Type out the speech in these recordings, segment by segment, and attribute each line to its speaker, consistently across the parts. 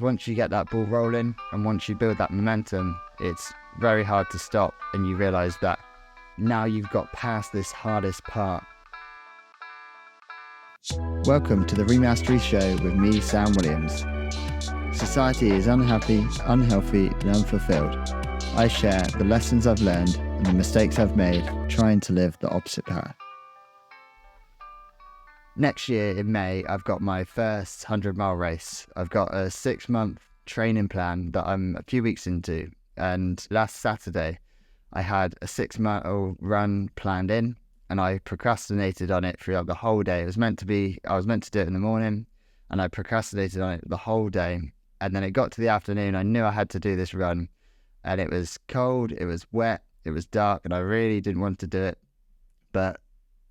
Speaker 1: Once you get that ball rolling and once you build that momentum, it's very hard to stop, and you realize that now you've got past this hardest part. Welcome to the Remastery Show with me, Sam Williams. Society is unhappy, unhealthy, and unfulfilled. I share the lessons I've learned and the mistakes I've made trying to live the opposite path. Next year in May, I've got my first 100-mile race. I've got a 6-month training plan that I'm a few weeks into. And last Saturday, I had a 6-mile run planned in, and I procrastinated on it throughout the whole day. I was meant to do it in the morning, and I procrastinated on it the whole day. And then it got to the afternoon, I knew I had to do this run, and it was cold, it was wet, it was dark, and I really didn't want to do it. But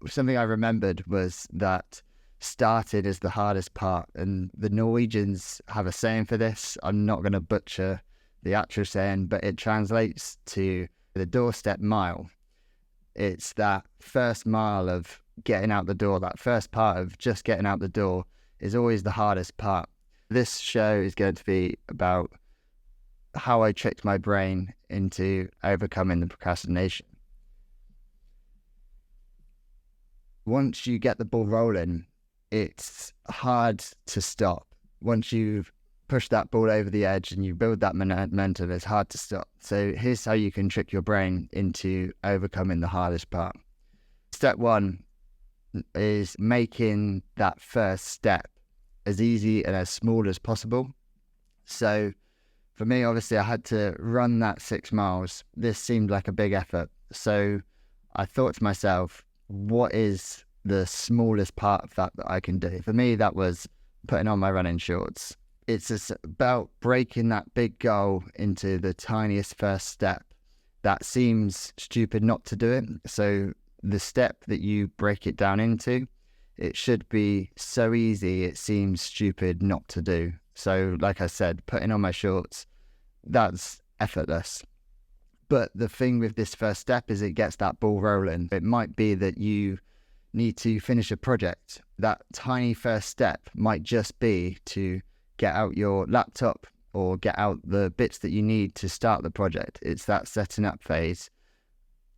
Speaker 1: something I remembered was that starting is the hardest part, and the Norwegians have a saying for this. I'm not going to butcher the actual saying, but it translates to the doorstep mile. It's that first mile of getting out the door, that first part of just getting out the door is always the hardest part. This show is going to be about how I tricked my brain into overcoming the procrastination. Once you get the ball rolling, it's hard to stop. Once you've pushed that ball over the edge and you build that momentum, it's hard to stop. So here's how you can trick your brain into overcoming the hardest part. Step 1 is making that first step as easy and as small as possible. So for me, obviously, I had to run that 6 miles. This seemed like a big effort. So I thought to myself, what is the smallest part of that I can do? For me, that was putting on my running shorts. It's just about breaking that big goal into the tiniest first step. That seems stupid not to do it. So the step that you break it down into, it should be so easy it seems stupid not to do. So like I said, putting on my shorts, that's effortless. But the thing with this first step is it gets that ball rolling. It might be that you need to finish a project. That tiny first step might just be to get out your laptop or get out the bits that you need to start the project. It's that setting up phase.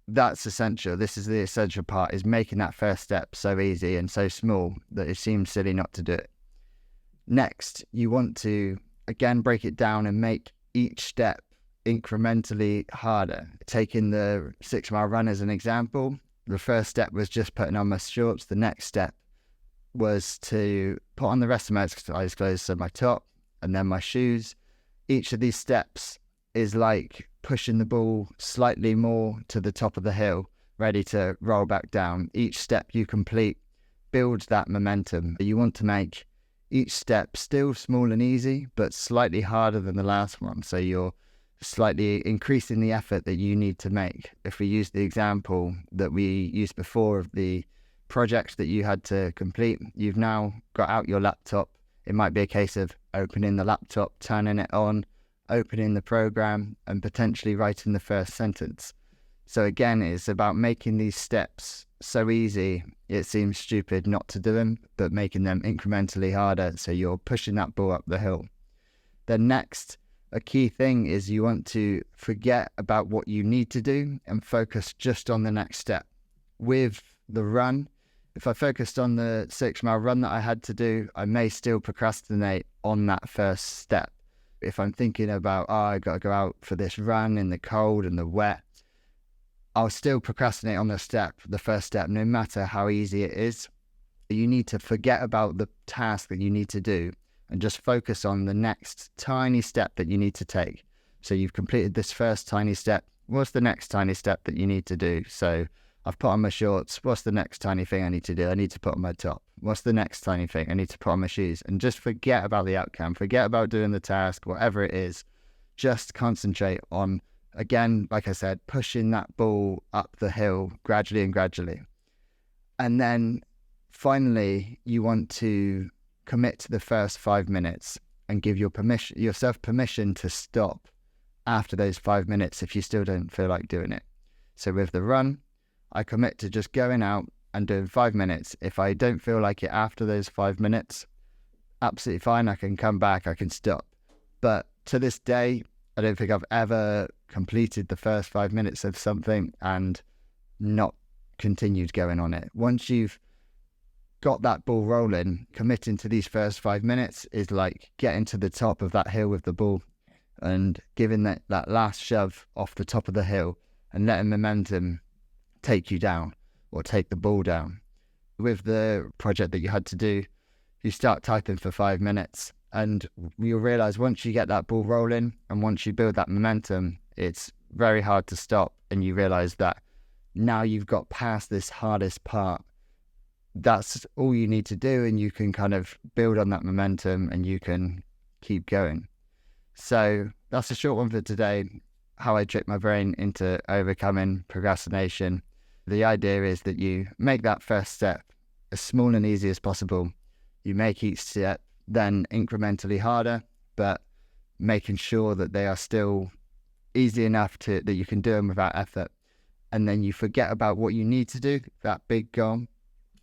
Speaker 1: That's essential. This is the essential part, is making that first step so easy and so small that it seems silly not to do it. Next, you want to, again, break it down and make each step incrementally harder. Taking the 6-mile run as an example, the first step was just putting on my shorts. The next step was to put on the rest of my exercise clothes, so my top and then my shoes. Each of these steps is like pushing the ball slightly more to the top of the hill, ready to roll back down. Each step you complete builds that momentum. You want to make each step still small and easy, but slightly harder than the last one. So you're slightly increasing the effort that you need to make. If we use the example that we used before of the project that you had to complete, you've now got out your laptop. It might be a case of opening the laptop, turning it on, opening the program, and potentially writing the first sentence. So again, it's about making these steps so easy it seems stupid not to do them, but making them incrementally harder so you're pushing that ball up the hill. Then next, a key thing is you want to forget about what you need to do and focus just on the next step. With the run, if I focused on the 6-mile run that I had to do, I may still procrastinate on that first step. If I'm thinking about, I got to go out for this run in the cold and the wet, I'll still procrastinate on the first step, no matter how easy it is. You need to forget about the task that you need to do and just focus on the next tiny step that you need to take. So you've completed this first tiny step. What's the next tiny step that you need to do? So I've put on my shorts. What's the next tiny thing I need to do? I need to put on my top. What's the next tiny thing? I need to put on my shoes. And just forget about the outcome. Forget about doing the task, whatever it is. Just concentrate on, again, like I said, pushing that ball up the hill gradually and gradually. And then finally, you want to commit to the first 5 minutes and give yourself permission to stop after those 5 minutes if you still don't feel like doing it. So with the run, I commit to just going out and doing 5 minutes. If I don't feel like it after those 5 minutes, absolutely fine. I can come back, I can stop. But to this day, I don't think I've ever completed the first 5 minutes of something and not continued going on it. Once you've got that ball rolling, committing to these first 5 minutes is like getting to the top of that hill with the ball and giving that last shove off the top of the hill and letting momentum take you down or take the ball down. With the project that you had to do, you start typing for 5 minutes and you'll realize once you get that ball rolling and once you build that momentum, it's very hard to stop. And you realize that now you've got past this hardest part. That's all you need to do, and you can kind of build on that momentum and you can keep going. So that's a short one for today, how I trick my brain into overcoming procrastination. The idea is that you make that first step as small and easy as possible. You make each step then incrementally harder, but making sure that they are still easy enough that you can do them without effort. And then you forget about what you need to do, that big goal.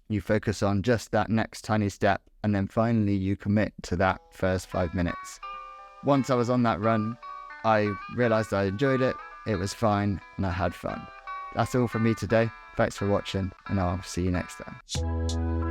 Speaker 1: You focus on just that next tiny step, and then finally you commit to that first 5 minutes. Once I was on that run, I realized I enjoyed it, it was fine, and I had fun. That's all from me today. Thanks for watching, and I'll see you next time.